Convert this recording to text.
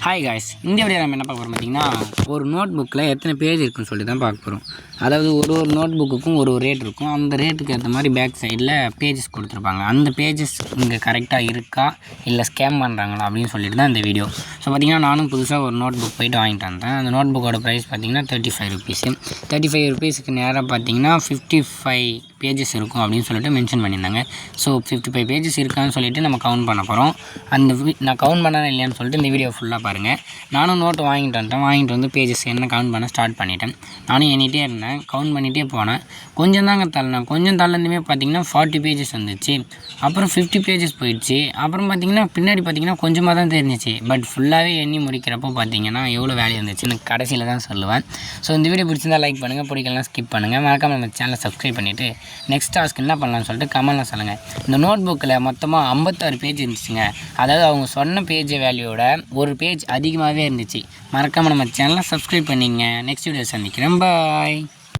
Hi guys, இந்த video நம்ம என்ன பார்க்க போகிறோம் பார்த்தீங்கன்னா, ஒரு நோட் புக்கில் எத்தனை பேஜ் இருக்குன்னு சொல்லி தான் பார்க்க போகிறோம். அதாவது ஒரு நோட் புக்குக்கும் ஒரு ரேட் இருக்கும். அந்த ரேட்டுக்கு ஏற்ற மாதிரி பேக் சைடில் பேஜஸ் கொடுத்துருப்பாங்க. அந்த பேஜஸ் இங்கே கரெக்டாக இருக்கா இல்லை ஸ்கேம் பண்ணுறாங்களா அப்படின்னு சொல்லிட்டு தான் இந்த வீடியோ. ஸோ பார்த்திங்கன்னா, நானும் புதுசாக ஒரு நோட் புக் போய்ட்டு வாங்கிட்டு வந்தேன். அந்த நோட் புக்கோட ப்ரைஸ் பார்த்திங்கன்னா 35 ருபீஸு. 35 ருபீஸுக்கு நேராக பார்த்திங்கன்னா 55 பேஜஸ் இருக்கும் அப்படின்னு சொல்லிட்டு மென்ஷன் பண்ணியிருந்தாங்க. ஸோ 55 பேஜஸ் இருக்கான்னு சொல்லிட்டு நம்ம கவுண்ட் பண்ண போகிறோம். நான் கவுண்ட் பண்ணேன் இல்லையான்னு சொல்லிட்டு இந்த வீடியோ ஃபுல்லாக பாருங்கள். நானும் நோட்டு வாங்கிட்டு வந்து பேஜஸ் என்ன கவுண்ட் பண்ண ஸ்டார்ட் பண்ணிட்டேன். நானும் எண்ணிகிட்டே இருந்தேன், கவுண்ட் பண்ணிகிட்டே போனேன். கொஞ்சம் தாங்க தள்ளினேன். கொஞ்சம் தள்ளந்துமே பார்த்திங்கன்னா 40 பேஜஸ் வந்துச்சு. அப்புறம் 50 பேஜஸ் போயிடுச்சு. அப்புறம் பார்த்திங்கன்னா பின்னாடி பார்த்திங்கன்னா கொஞ்சமாக தான் தெரிஞ்சிச்சு. பட் ஃபுல்லாகவே எண்ணி முடிக்கிறப்போ பார்த்திங்கன்னா எவ்வளோ வேல்யூ இருந்துச்சுன்னு கடைசியில் தான் சொல்லுவேன். ஸோ இந்த வீடியோ பிடிச்சிருந்தால் லைக் பண்ணுங்கள், பிடிக்கலாம் ஸ்கிப் பண்ணுங்கள். மறக்காமல் நம்ம சேனலை சப்ஸ்கிரைப் பண்ணிவிட்டு நெக்ஸ்ட் டாஸ்க் என்ன பண்ணலாம்னு சொல்லிட்டு கமெண்ட்டில் சொல்லுங்கள். இந்த நோட் புக்கில் மொத்தமாக 56 பேஜ் இருந்துச்சுங்க. அதாவது அவங்க சொன்ன பேஜ் வேல்யூவோட ஒரு பேஜ் அதிகமாகவே இருந்துச்சு. மறக்காமல் நம்ம சேனலை சப்ஸ்கிரைப் பண்ணிங்க. நெக்ஸ்ட் வீடியோ சந்திக்கிறேன். பாய்.